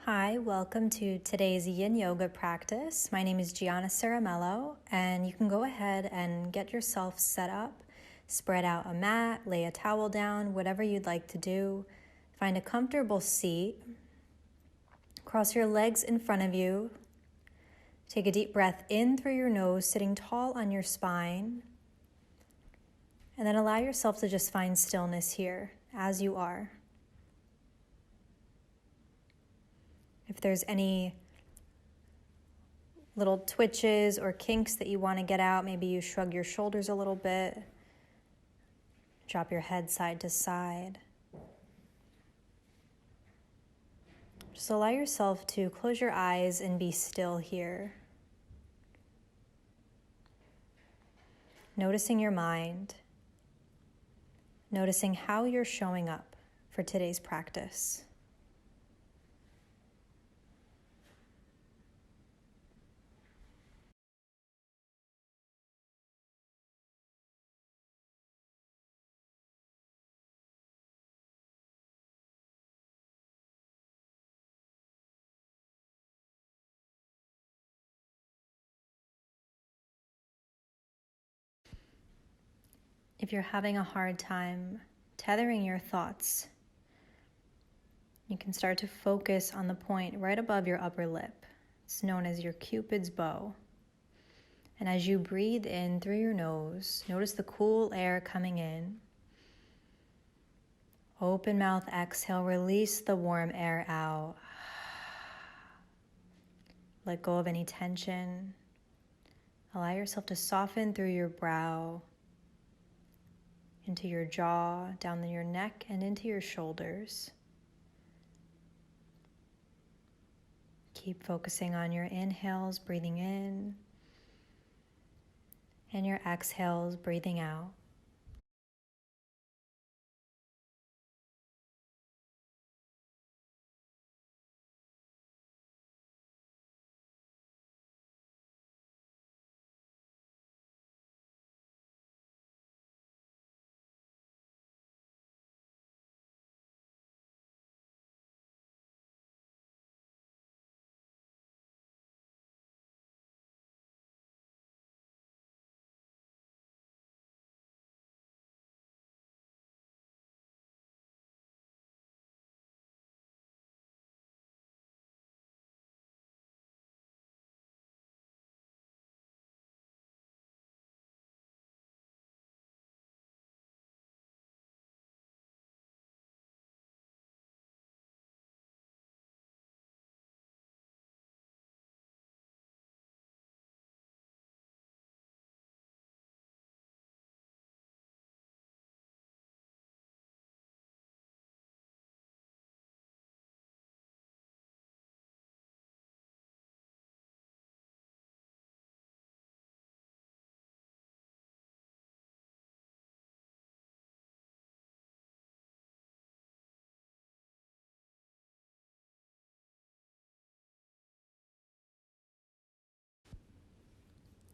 Hi, welcome to today's Yin Yoga practice. My name is Gianna Caramello, and you can go ahead and get yourself set up, spread out a mat, lay a towel down, whatever you'd like to do. Find a comfortable seat. Cross your legs in front of you. Take a deep breath in through your nose, sitting tall on your spine. And then allow yourself to just find stillness here as you are. If there's any little twitches or kinks that you want to get out, maybe you shrug your shoulders a little bit, drop your head side to side. Just allow yourself to close your eyes and be still here. Noticing your mind, noticing how you're showing up for today's practice. If you're having a hard time tethering your thoughts, you can start to focus on the point right above your upper lip. It's known as your Cupid's bow. And as you breathe in through your nose, notice the cool air coming in. Open mouth, exhale, release the warm air out. Let go of any tension. Allow yourself to soften through your brow, into your jaw, down your neck, and into your shoulders. Keep focusing on your inhales, breathing in, and your exhales, breathing out.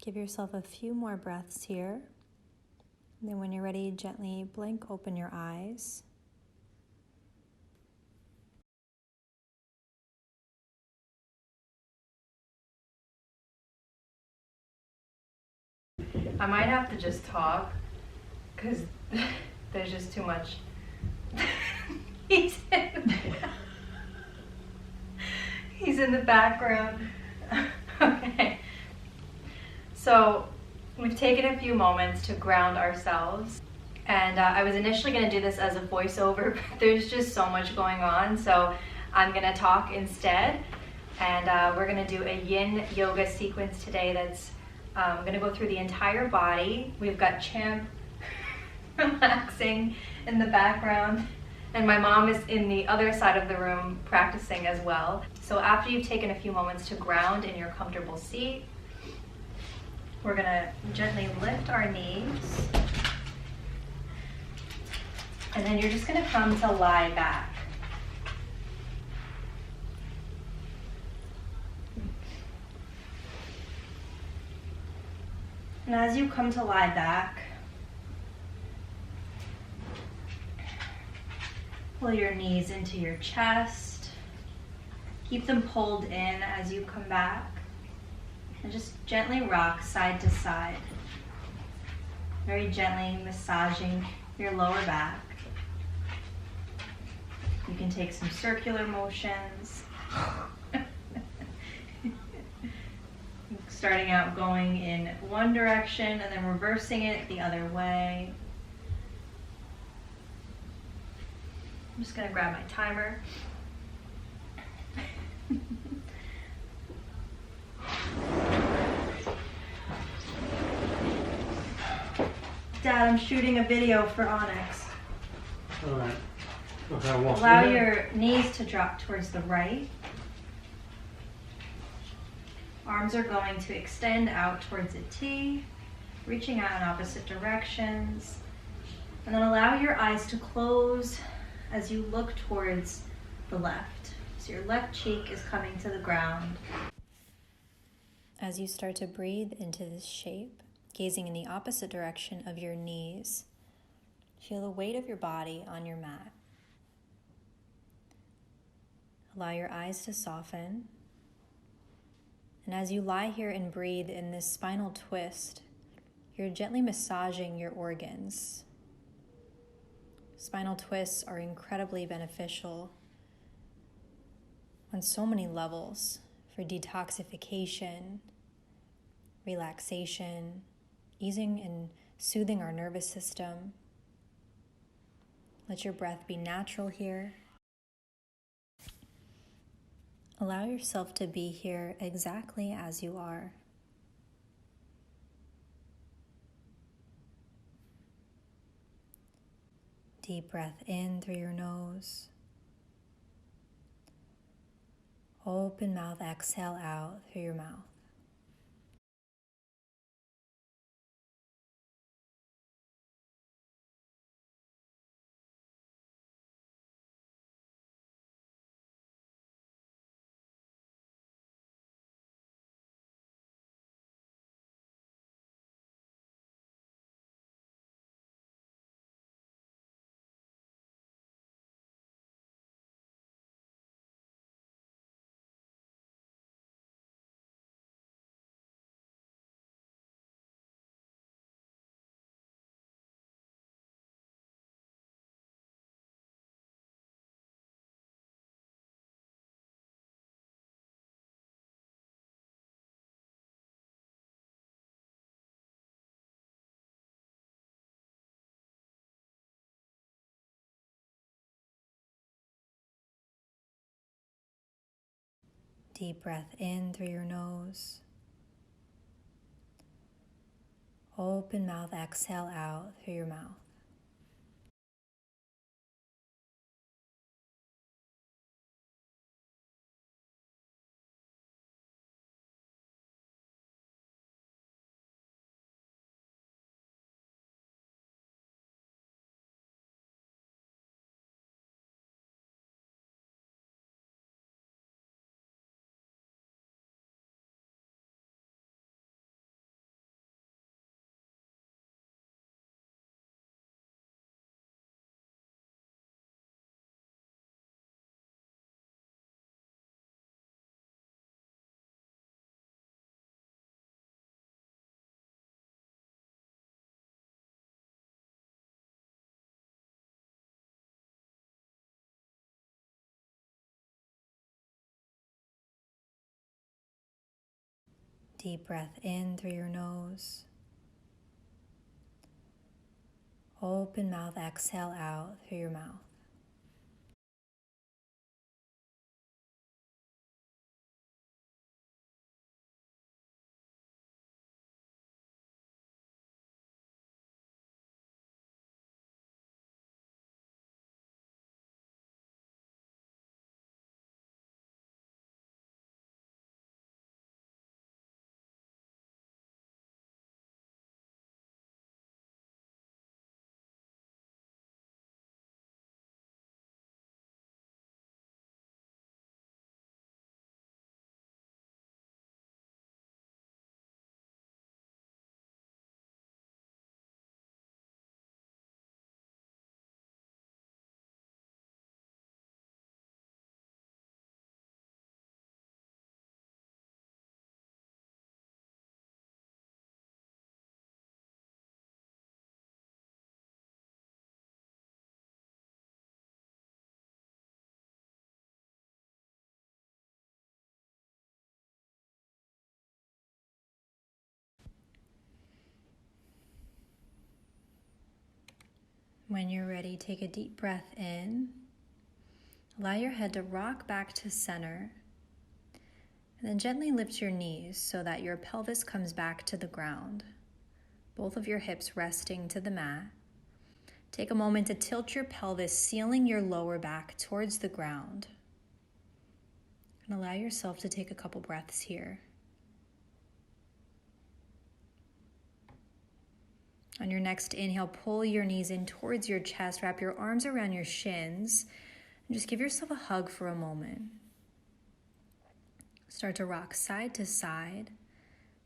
Give yourself a few more breaths here. And then when you're ready, gently blink open your eyes. I might have to just talk because there's just too much. He's in the background. Okay. So we've taken a few moments to ground ourselves. And I was initially going to do this as a voiceover, but there's just so much going on. So I'm going to talk instead. And we're going to do a yin yoga sequence today that's I'm going to go through the entire body. We've got Champ relaxing in the background, and my mom is in the other side of the room practicing as well. So after you've taken a few moments to ground in your comfortable seat, we're going to gently lift our knees, and then you're just going to come to lie back. And as you come to lie back, pull your knees into your chest, Keep them pulled in as you come back. And just gently rock side to side. Very gently massaging your lower back. You can take some circular motions. Starting out going in one direction and then reversing it the other way. I'm just gonna grab my timer. Dad, I'm shooting a video for Onyx. All right. Okay, I'll walk Allow in. your knees to drop towards the right. Arms are going to extend out towards a T, reaching out in opposite directions. And then allow your eyes to close as you look towards the left. So your left cheek is coming to the ground. As you start to breathe into this shape, gazing in the opposite direction of your knees, feel the weight of your body on your mat. Allow your eyes to soften. And as you lie here and breathe in this spinal twist, you're gently massaging your organs. Spinal twists are incredibly beneficial on so many levels for detoxification, relaxation, easing and soothing our nervous system. Let your breath be natural here. Allow yourself to be here exactly as you are. Deep breath in through your nose. Open mouth, exhale out through your mouth. Deep breath in through your nose. Open mouth, exhale out through your mouth. Deep breath in through your nose. Open mouth, exhale out through your mouth. When you're ready, take a deep breath in. Allow your head to rock back to center. And then gently lift your knees so that your pelvis comes back to the ground. Both of your hips resting to the mat. Take a moment to tilt your pelvis, sealing your lower back towards the ground. And allow yourself to take a couple breaths here. On your next inhale, pull your knees in towards your chest, wrap your arms around your shins, and just give yourself a hug for a moment. Start to rock side to side,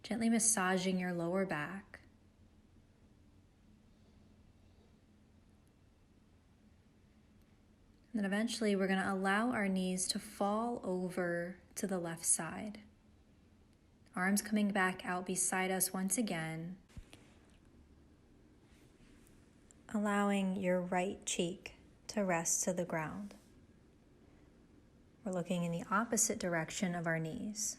gently massaging your lower back. And then eventually we're going to allow our knees to fall over to the left side. Arms coming back out beside us once again. Allowing your right cheek to rest to the ground. We're looking in the opposite direction of our knees.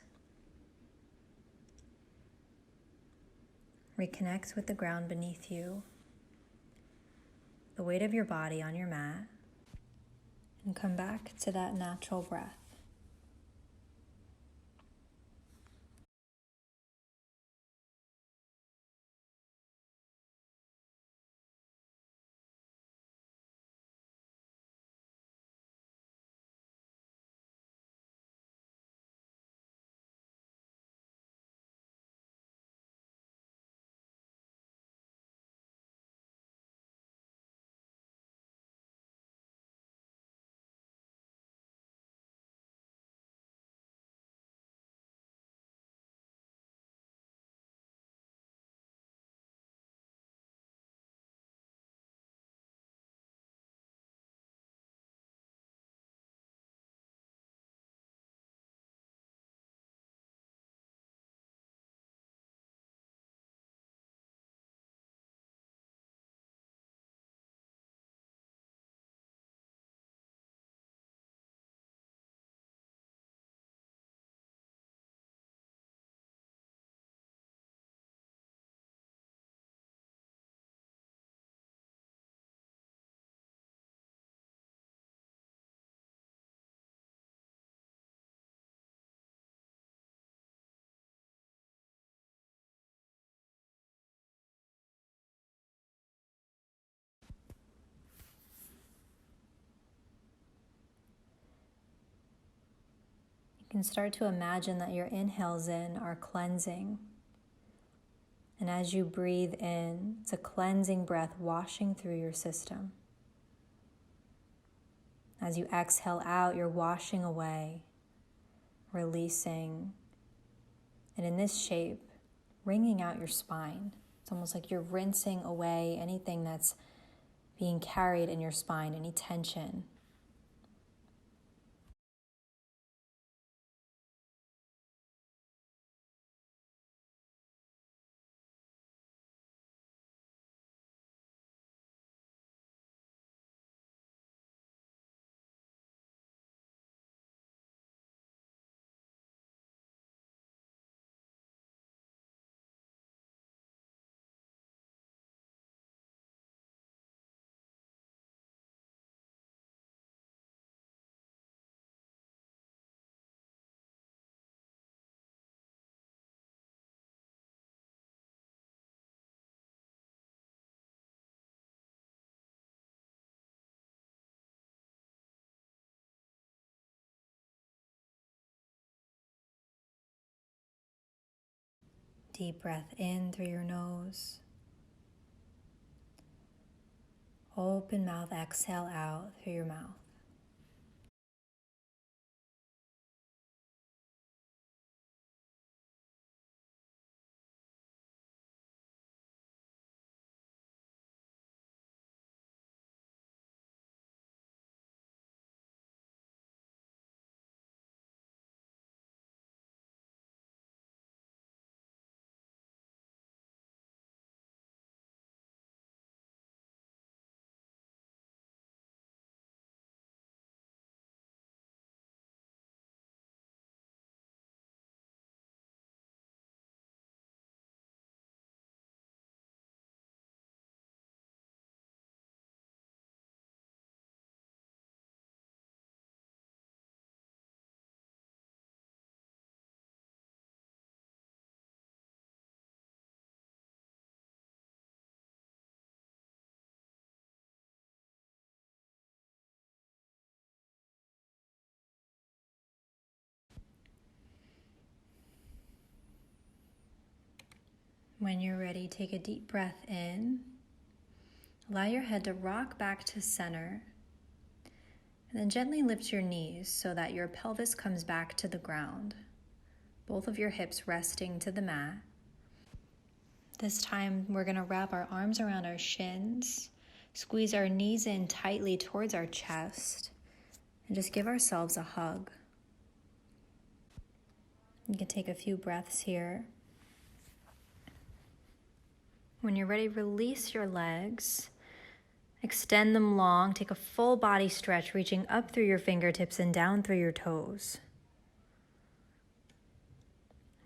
Reconnect with the ground beneath you, the weight of your body on your mat, and come back to that natural breath. You can start to imagine that your inhales in are cleansing. And as you breathe in, it's a cleansing breath washing through your system. As you exhale out, you're washing away, releasing, and in this shape, wringing out your spine. It's almost like you're rinsing away anything that's being carried in your spine, any tension. Deep breath in through your nose. Open mouth, exhale out through your mouth. When you're ready, take a deep breath in. Allow your head to rock back to center. And then gently lift your knees so that your pelvis comes back to the ground. Both of your hips resting to the mat. This time we're going to wrap our arms around our shins, squeeze our knees in tightly towards our chest, and just give ourselves a hug. You can take a few breaths here. When you're ready, release your legs. Extend them long. Take a full body stretch, reaching up through your fingertips and down through your toes.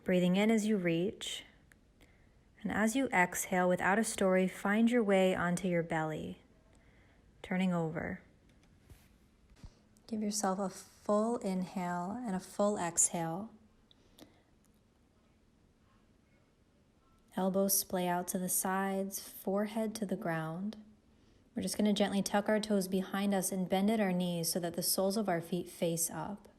Breathing in as you reach. And as you exhale, without a story, find your way onto your belly, turning over. Give yourself a full inhale and a full exhale. Elbows splay out to the sides, forehead to the ground. We're just going to gently tuck our toes behind us and bend at our knees so that the soles of our feet face up.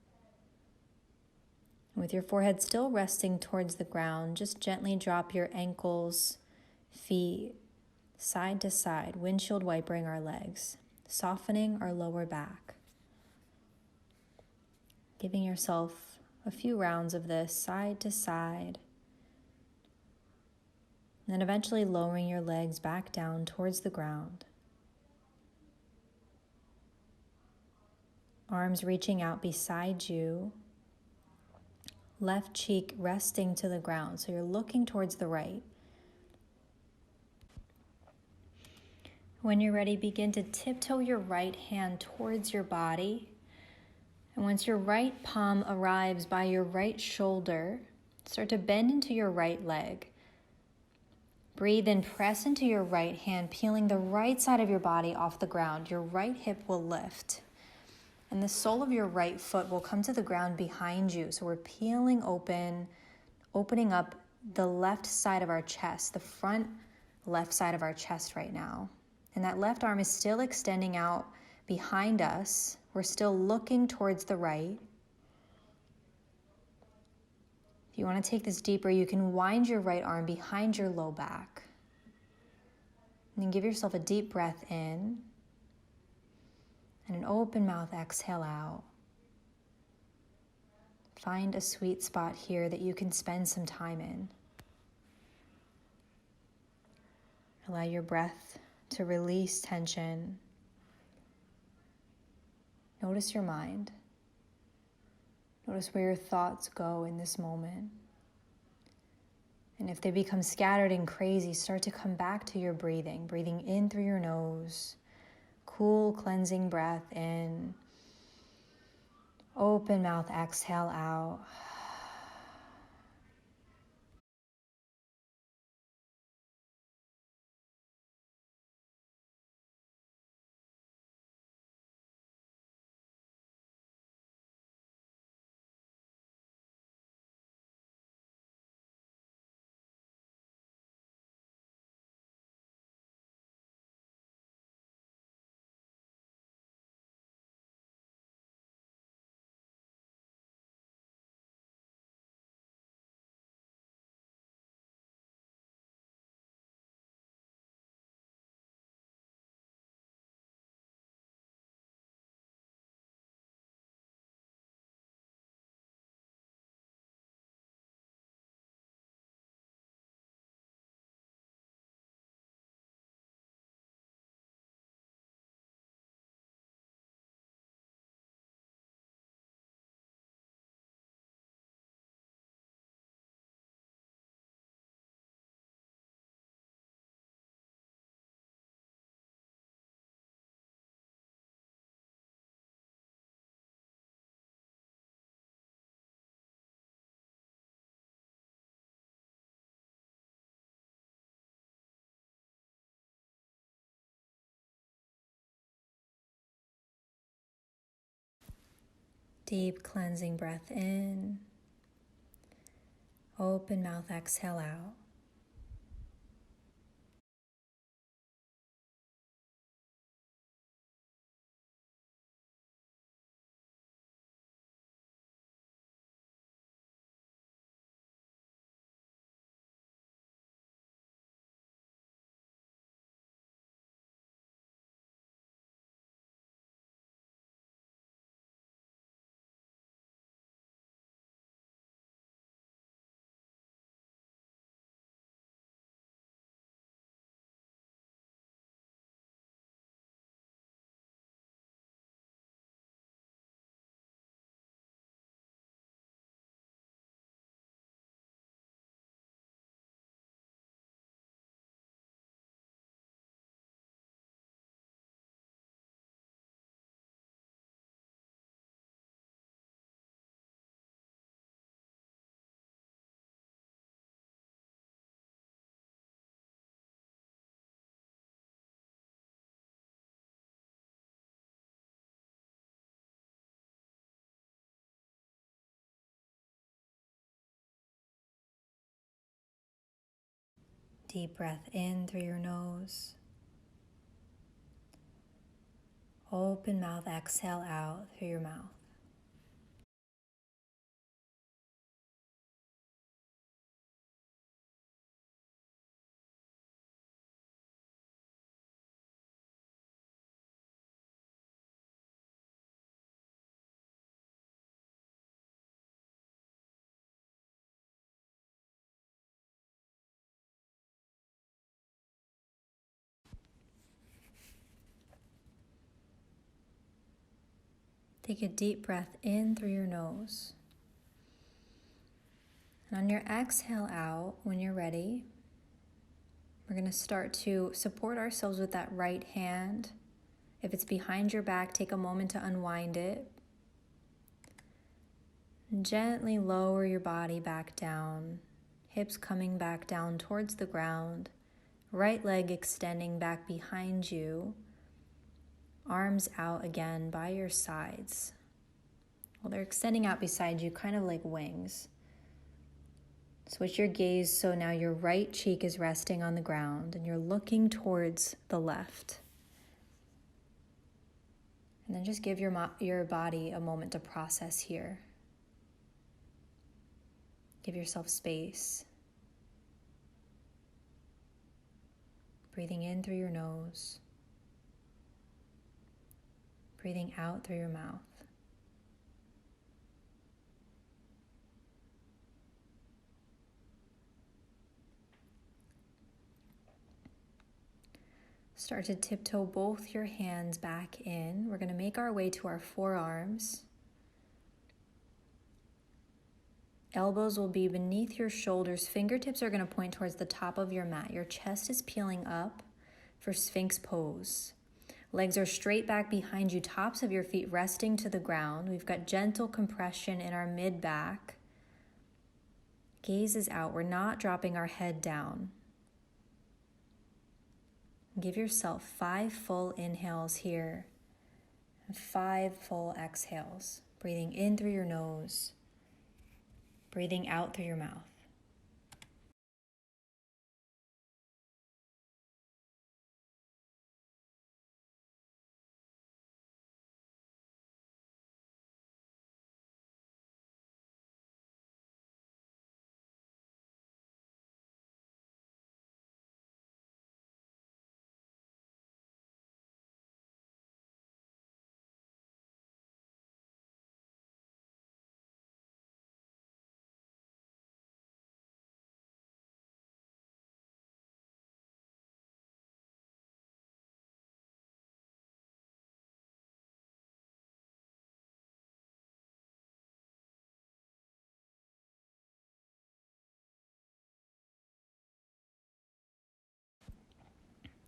With your forehead still resting towards the ground, just gently drop your ankles, feet, side to side, windshield wipering our legs, softening our lower back. Giving yourself a few rounds of this side to side. And then eventually lowering your legs back down towards the ground. Arms reaching out beside you. Left cheek resting to the ground, so you're looking towards the right. When you're ready, begin to tiptoe your right hand towards your body. And once your right palm arrives by your right shoulder, start to bend into your right leg. Breathe in, press into your right hand, peeling the right side of your body off the ground. Your right hip will lift. And the sole of your right foot will come to the ground behind you. So we're peeling open, opening up the left side of our chest, the front left side of our chest right now. And that left arm is still extending out behind us. We're still looking towards the right. If you want to take this deeper, you can wind your right arm behind your low back. And then give yourself a deep breath in. And an open mouth exhale out. Find a sweet spot here that you can spend some time in. Allow your breath to release tension. Notice your mind. Notice where your thoughts go in this moment. And if they become scattered and crazy, start to come back to your breathing. Breathing in through your nose. Cool, cleansing breath in. Open mouth, exhale out. Deep cleansing breath in. Open mouth, exhale out. Deep breath in through your nose. Open mouth, exhale out through your mouth. Take a deep breath in through your nose. And on your exhale out, when you're ready, we're going to start to support ourselves with that right hand. If it's behind your back, take a moment to unwind it. And gently lower your body back down, hips coming back down towards the ground, right leg extending back behind you, arms out again by your sides. Well, they're extending out beside you, kind of like wings. Switch your gaze so now your right cheek is resting on the ground and you're looking towards the left. And then just give your body a moment to process here. Give yourself space. Breathing in through your nose. Breathing out through your mouth. Start to tiptoe both your hands back in. We're going to make our way to our forearms. Elbows will be beneath your shoulders. Fingertips are going to point towards the top of your mat. Your chest is peeling up for Sphinx pose. Legs are straight back behind you, tops of your feet resting to the ground. We've got gentle compression in our mid-back. Gaze is out. We're not dropping our head down. Give yourself 5 full inhales here and 5 full exhales. Breathing in through your nose, breathing out through your mouth.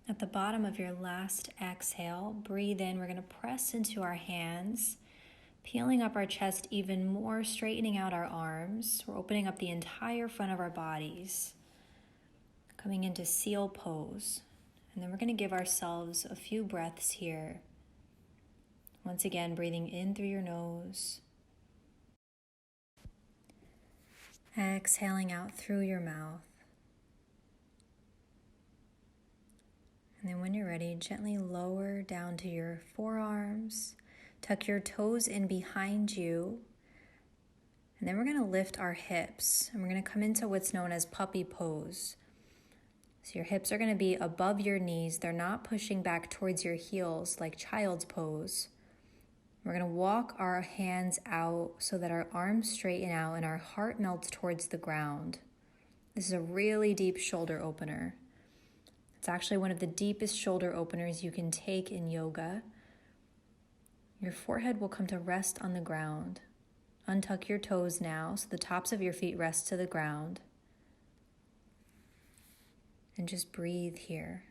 At the bottom of your last exhale, breathe in. We're going to press into our hands, peeling up our chest even more, straightening out our arms. We're opening up the entire front of our bodies, coming into seal pose. And then we're going to give ourselves a few breaths here. Once again, breathing in through your nose, exhaling out through your mouth. And then when you're ready, gently lower down to your forearms, tuck your toes in behind you, and then we're going to lift our hips, and we're going to come into what's known as puppy pose. So your hips are going to be above your knees. They're not pushing back towards your heels like child's pose. We're going to walk our hands out so that our arms straighten out and our heart melts towards the ground. This is a really deep shoulder opener. It's actually one of the deepest shoulder openers you can take in yoga. Your forehead will come to rest on the ground. Untuck your toes now so the tops of your feet rest to the ground. And just breathe here.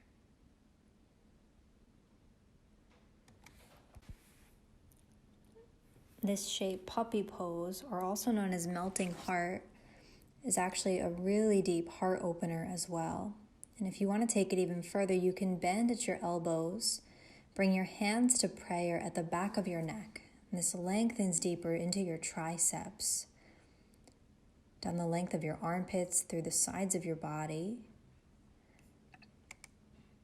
This shape, puppy pose, or also known as melting heart, is actually a really deep heart opener as well. And if you want to take it even further, you can bend at your elbows, bring your hands to prayer at the back of your neck. And this lengthens deeper into your triceps, down the length of your armpits, through the sides of your body.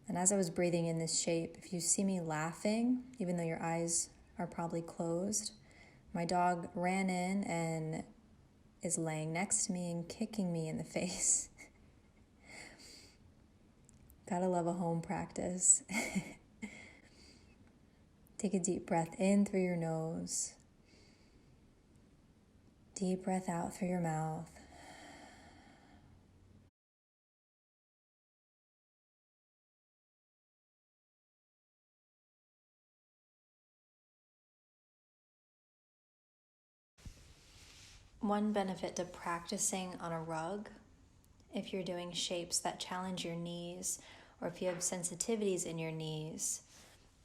And as I was breathing in this shape, if you see me laughing, even though your eyes are probably closed, my dog ran in and is laying next to me and kicking me in the face. Gotta love a home practice. Take a deep breath in through your nose. Deep breath out through your mouth. One benefit to practicing on a rug, if you're doing shapes that challenge your knees, or if you have sensitivities in your knees,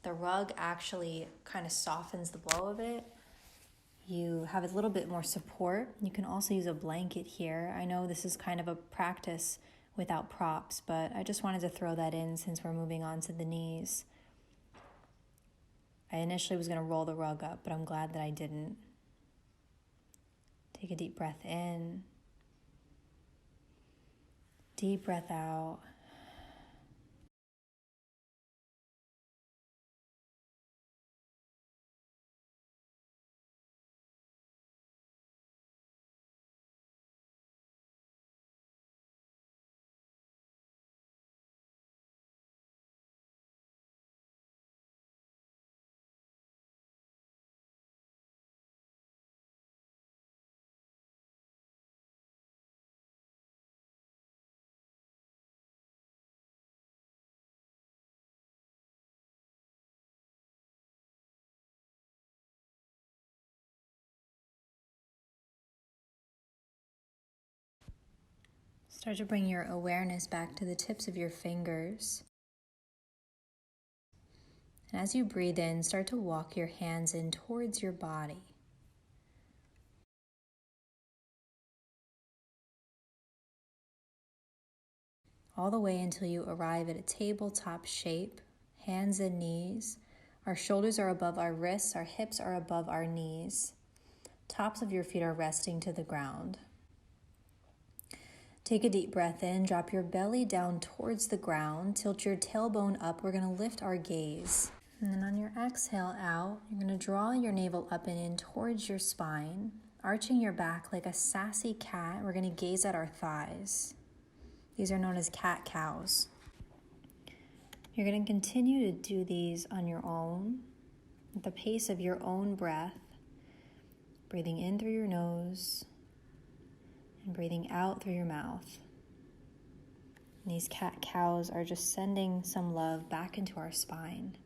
the rug actually kind of softens the blow of it. You have a little bit more support. You can also use a blanket here. I know this is kind of a practice without props, but I just wanted to throw that in since we're moving on to the knees. I initially was going to roll the rug up, but I'm glad that I didn't. Take a deep breath in. Deep breath out. Start to bring your awareness back to the tips of your fingers. And as you breathe in, start to walk your hands in towards your body. All the way until you arrive at a tabletop shape, hands and knees. Our shoulders are above our wrists, our hips are above our knees. Tops of your feet are resting to the ground. Take a deep breath in, drop your belly down towards the ground, tilt your tailbone up. We're going to lift our gaze. And then on your exhale out, you're going to draw your navel up and in towards your spine, arching your back like a sassy cat. We're going to gaze at our thighs. These are known as cat-cows. You're going to continue to do these on your own, at the pace of your own breath, breathing in through your nose and breathing out through your mouth. And these cat-cows are just sending some love back into our spine.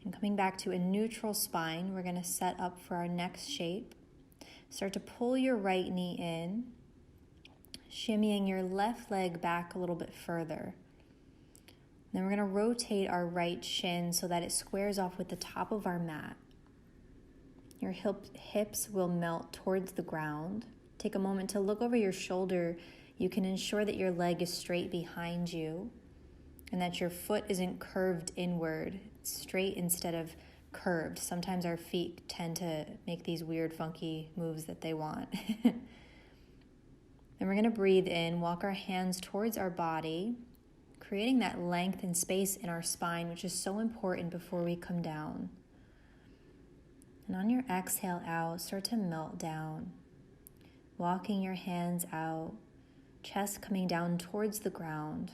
And coming back to a neutral spine, we're going to set up for our next shape. Start to pull your right knee in, shimmying your left leg back a little bit further. Then we're going to rotate our right shin so that it squares off with the top of our mat. Your hips will melt towards the ground. Take a moment to look over your shoulder. You can ensure that your leg is straight behind you and that your foot isn't curved inward, straight instead of curved. Sometimes our feet tend to make these weird, funky moves that they want. Then we're going to breathe in, walk our hands towards our body, creating that length and space in our spine, which is so important before we come down. And on your exhale out, start to melt down, walking your hands out, chest coming down towards the ground.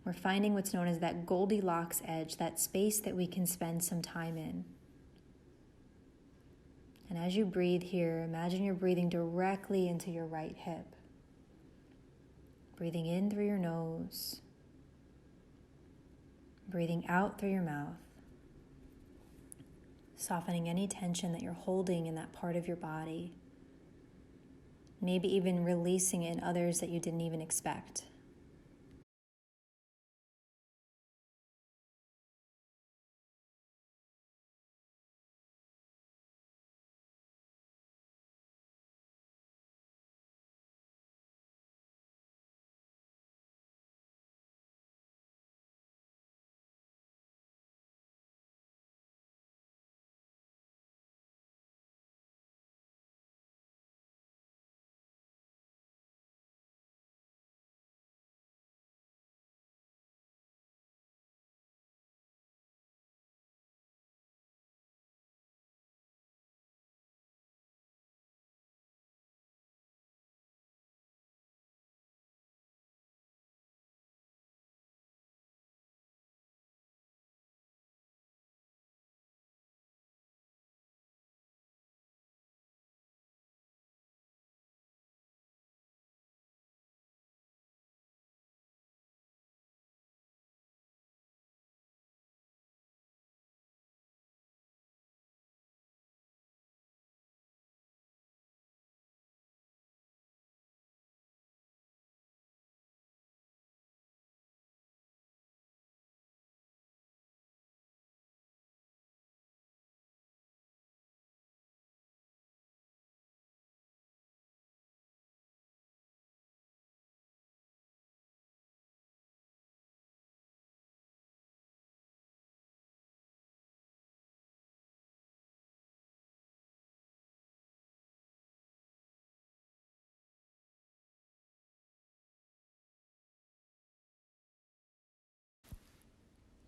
We're finding what's known as that Goldilocks edge, that space that we can spend some time in. And as you breathe here, imagine you're breathing directly into your right hip. Breathing in through your nose, breathing out through your mouth. Softening any tension that you're holding in that part of your body. Maybe even releasing it in others that you didn't even expect.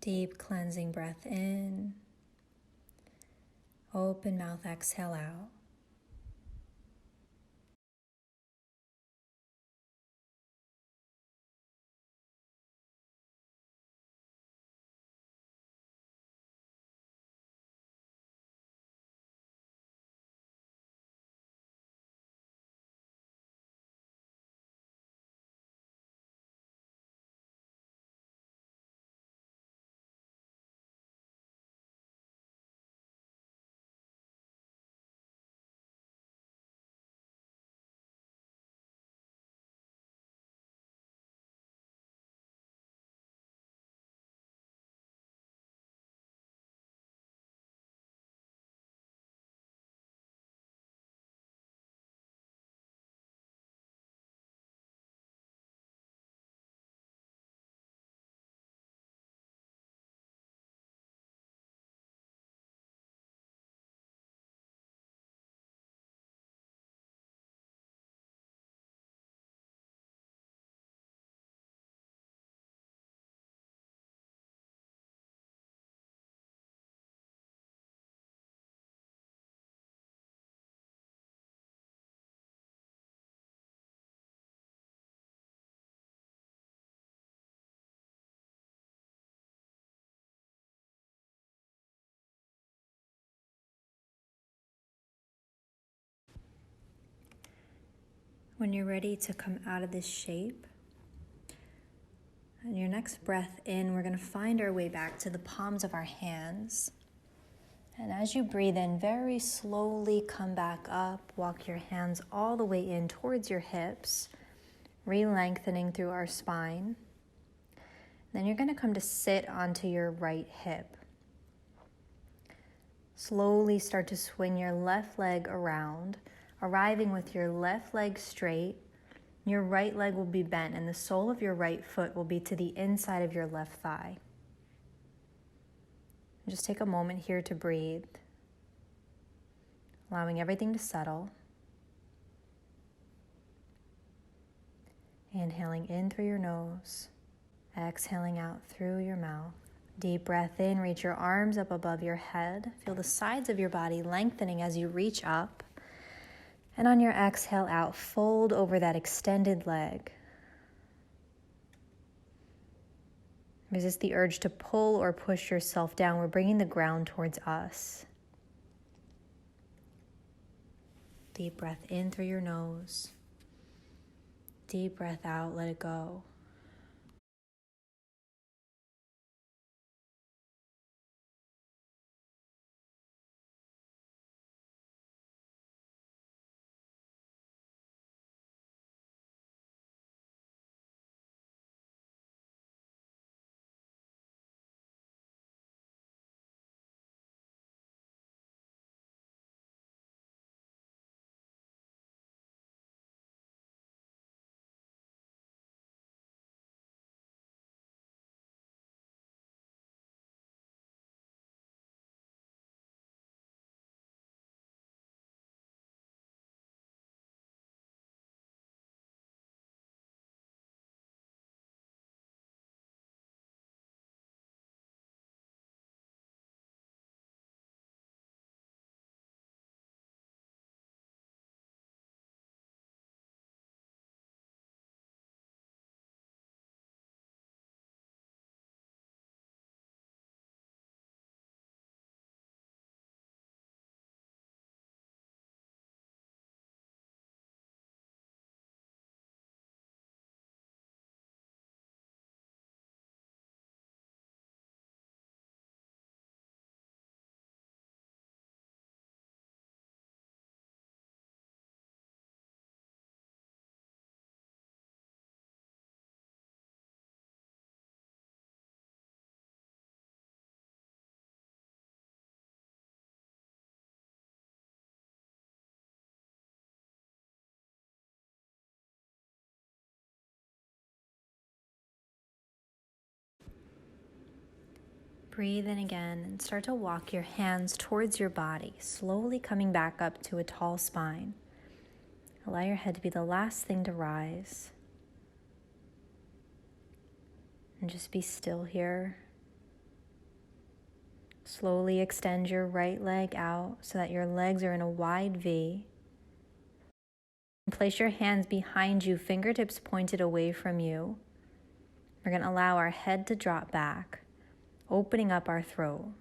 Deep cleansing breath in. Open mouth, exhale out. When you're ready to come out of this shape, on your next breath in, we're going to find our way back to the palms of our hands. And as you breathe in, very slowly come back up, walk your hands all the way in towards your hips, re-lengthening through our spine. Then you're going to come to sit onto your right hip. Slowly start to swing your left leg around, arriving with your left leg straight. Your right leg will be bent and the sole of your right foot will be to the inside of your left thigh. Just take a moment here to breathe, allowing everything to settle. Inhaling in through your nose, exhaling out through your mouth. Deep breath in, reach your arms up above your head. Feel the sides of your body lengthening as you reach up. And on your exhale out, fold over that extended leg. Resist the urge to pull or push yourself down. We're bringing the ground towards us. Deep breath in through your nose. Deep breath out, let it go. Breathe in again and start to walk your hands towards your body, slowly coming back up to a tall spine. Allow your head to be the last thing to rise. And just be still here. Slowly extend your right leg out so that your legs are in a wide V. Place your hands behind you, fingertips pointed away from you. We're going to allow our head to drop back, opening up our throat.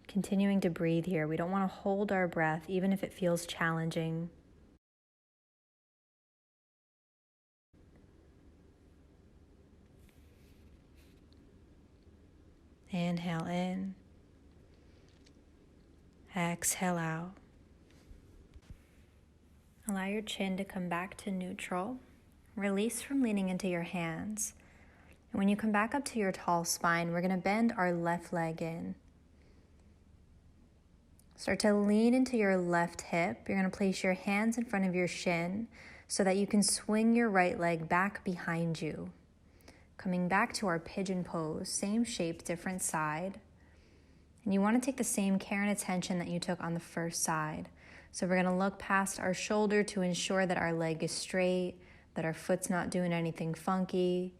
Continuing to breathe here. We don't want to hold our breath, even if it feels challenging. Inhale in. Exhale out. Allow your chin to come back to neutral. Release from leaning into your hands. And when you come back up to your tall spine, we're going to bend our left leg in. Start to lean into your left hip. You're going to place your hands in front of your shin so that you can swing your right leg back behind you. Coming back to our pigeon pose, same shape, different side. And you want to take the same care and attention that you took on the first side. So we're going to look past our shoulder to ensure that our leg is straight, that our foot's not doing anything funky.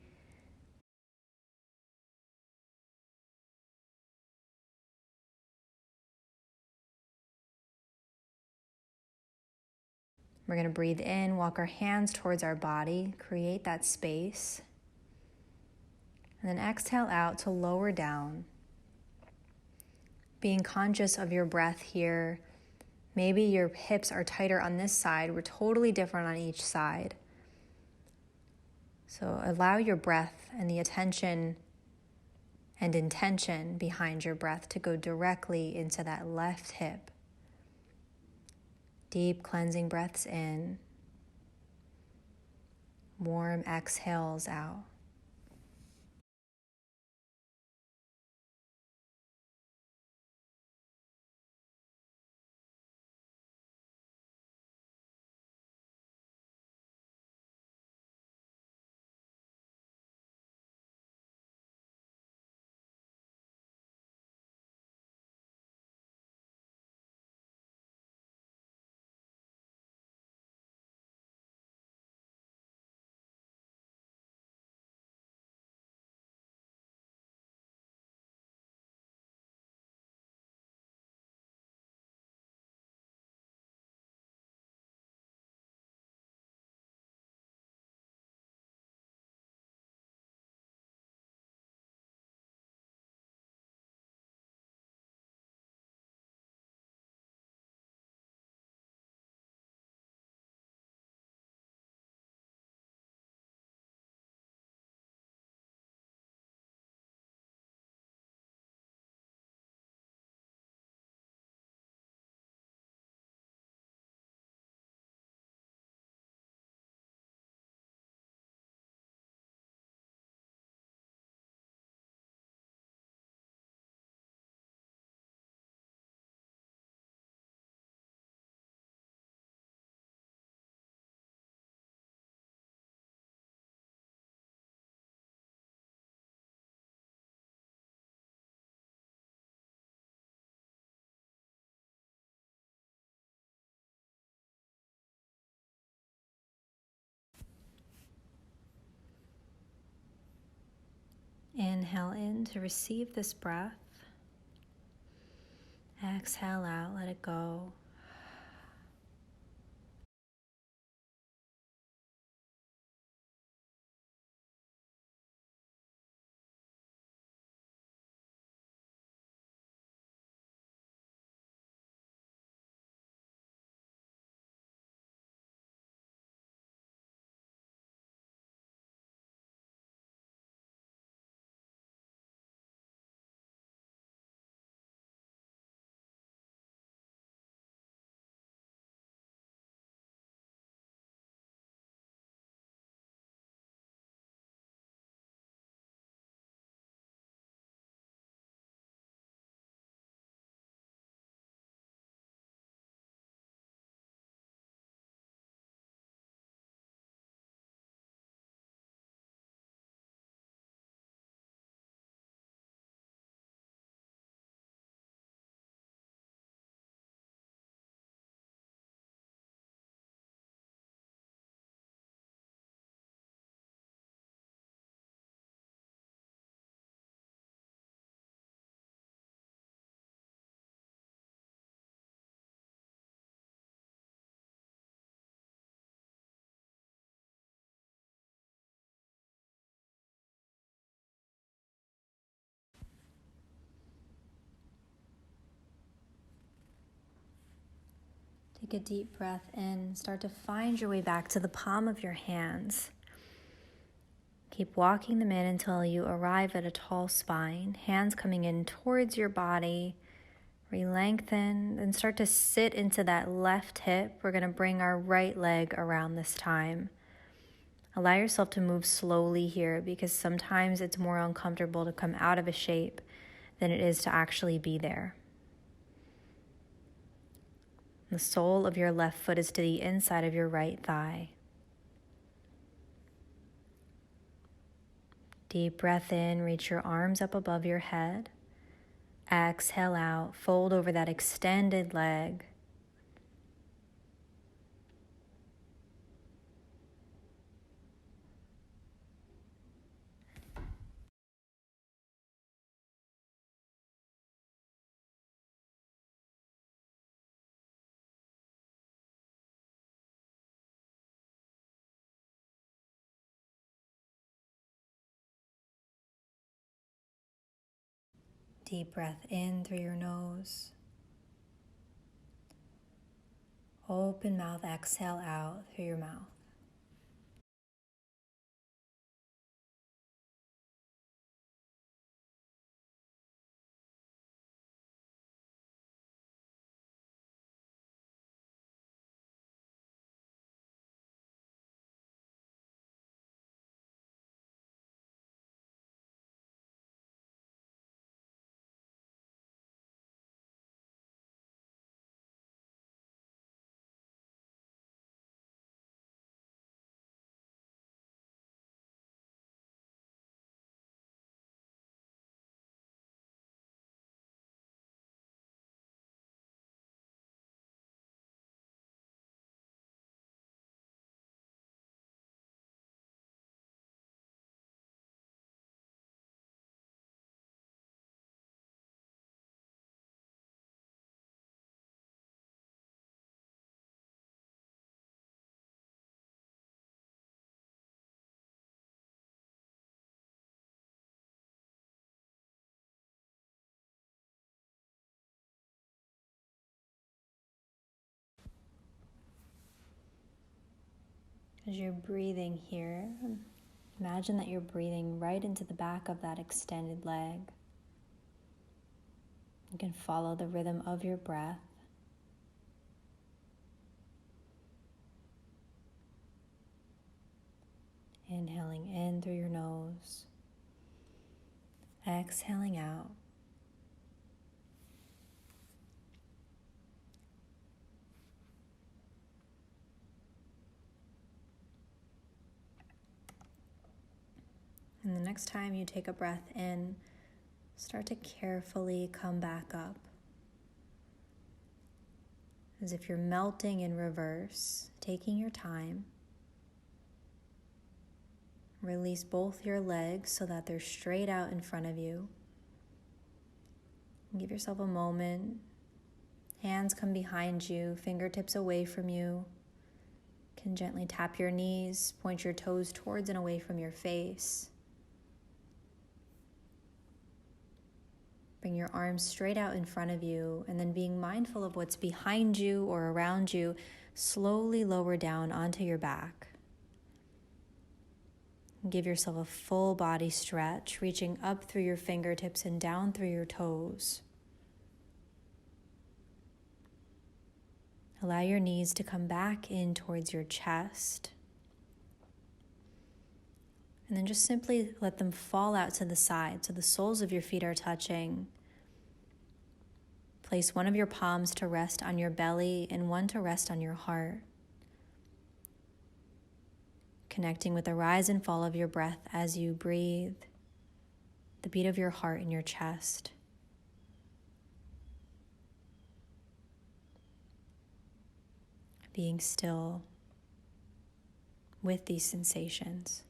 We're going to breathe in, walk our hands towards our body, create that space. And then exhale out to lower down. Being conscious of your breath here. Maybe your hips are tighter on this side. We're totally different on each side. So allow your breath and the attention and intention behind your breath to go directly into that left hip. Deep cleansing breaths in. Warm exhales out. Inhale in to receive this breath. Exhale out, let it go. Take a deep breath in. Start to find your way back to the palm of your hands. Keep walking them in until you arrive at a tall spine. Hands coming in towards your body. Re-lengthen. Then start to sit into that left hip. We're going to bring our right leg around this time. Allow yourself to move slowly here because sometimes it's more uncomfortable to come out of a shape than it is to actually be there. The sole of your left foot is to the inside of your right thigh. Deep breath in, reach your arms up above your head. Exhale out, fold over that extended leg. Deep breath in through your nose. Open mouth, exhale out through your mouth. As you're breathing here, imagine that you're breathing right into the back of that extended leg. You can follow the rhythm of your breath. Inhaling in through your nose. Exhaling out. And the next time you take a breath in, start to carefully come back up. As if you're melting in reverse, taking your time. Release both your legs so that they're straight out in front of you. Give yourself a moment. Hands come behind you, fingertips away from you. You can gently tap your knees, point your toes towards and away from your face. Bring your arms straight out in front of you, and then being mindful of what's behind you or around you, slowly lower down onto your back. Give yourself a full body stretch, reaching up through your fingertips and down through your toes. Allow your knees to come back in towards your chest. And then just simply let them fall out to the side so the soles of your feet are touching. Place one of your palms to rest on your belly and one to rest on your heart. Connecting with the rise and fall of your breath as you breathe, the beat of your heart in your chest. Being still with these sensations.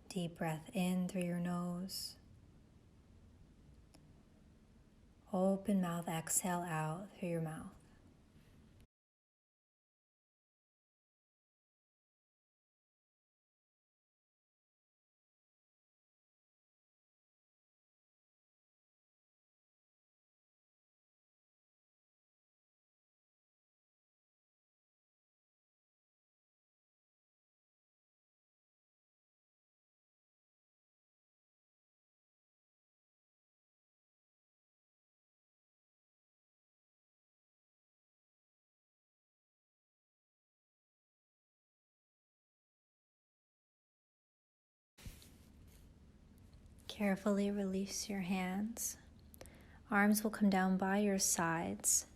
Deep breath in through your nose. Open mouth, exhale out through your mouth. Carefully release your hands. Arms will come down by your sides.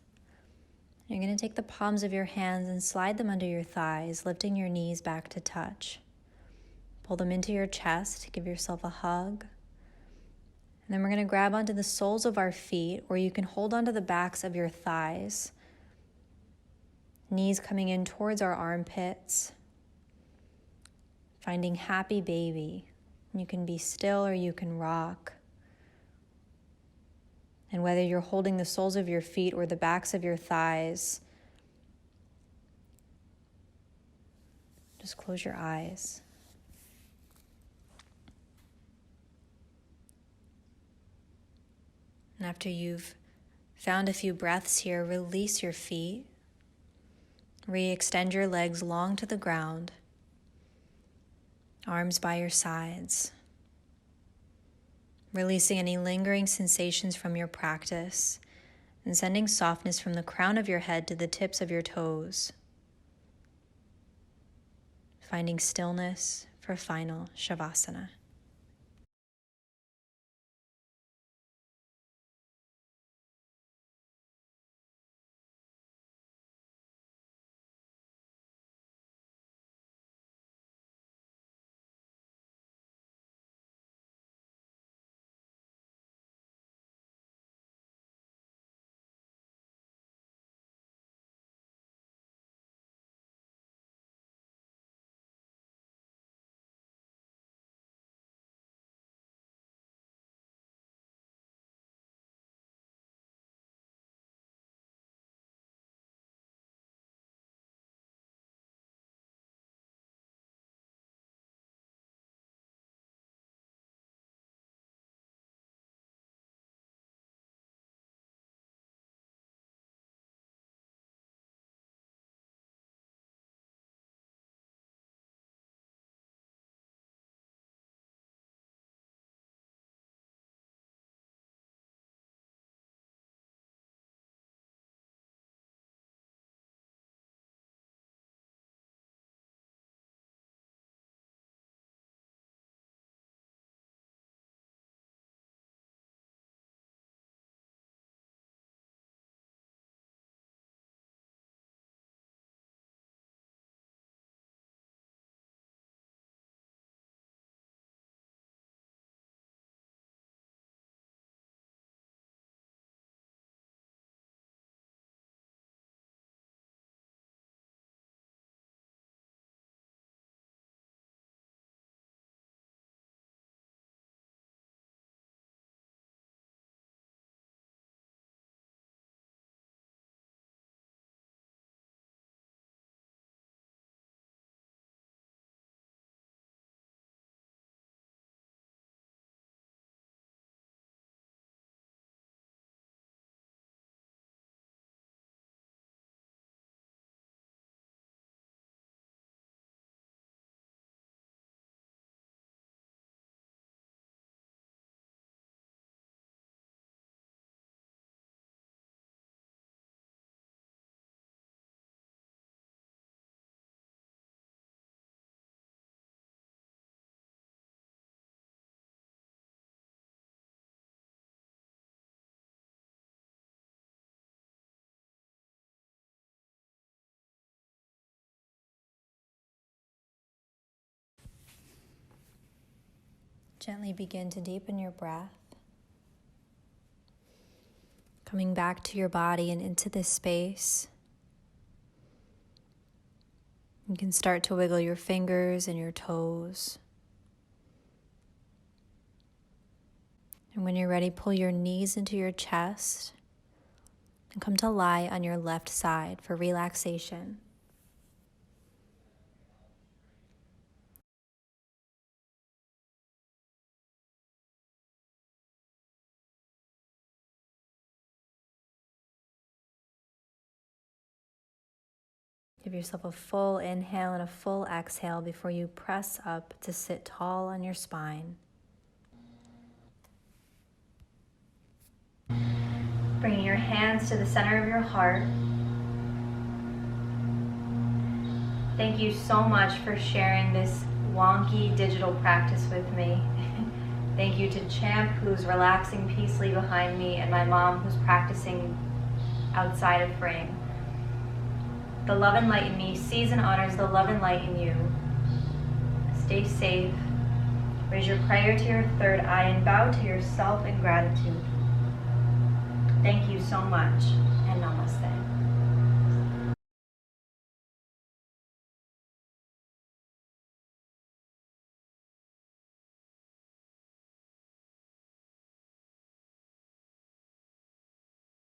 You're going to take the palms of your hands and slide them under your thighs, lifting your knees back to touch. Pull them into your chest, give yourself a hug. And then we're going to grab onto the soles of our feet, or you can hold onto the backs of your thighs. Knees coming in towards our armpits. Finding happy baby. You can be still or you can rock. And whether you're holding the soles of your feet or the backs of your thighs, just close your eyes. And after you've found a few breaths here, release your feet. Re-extend your legs long to the ground. Arms by your sides. Releasing any lingering sensations from your practice and sending softness from the crown of your head to the tips of your toes. Finding stillness for final Shavasana. Gently begin to deepen your breath. Coming back to your body and into this space. You can start to wiggle your fingers and your toes. And when you're ready, pull your knees into your chest and come to lie on your left side for relaxation. Give yourself a full inhale and a full exhale before you press up to sit tall on your spine. Bringing your hands to the center of your heart. Thank you so much for sharing this wonky digital practice with me. Thank you to Champ, who's relaxing peacefully behind me, and my mom, who's practicing outside of frame. The love and light in me sees and honors the love and light in you. Stay safe. Raise your prayer to your third eye and bow to yourself in gratitude. Thank you so much, and namaste.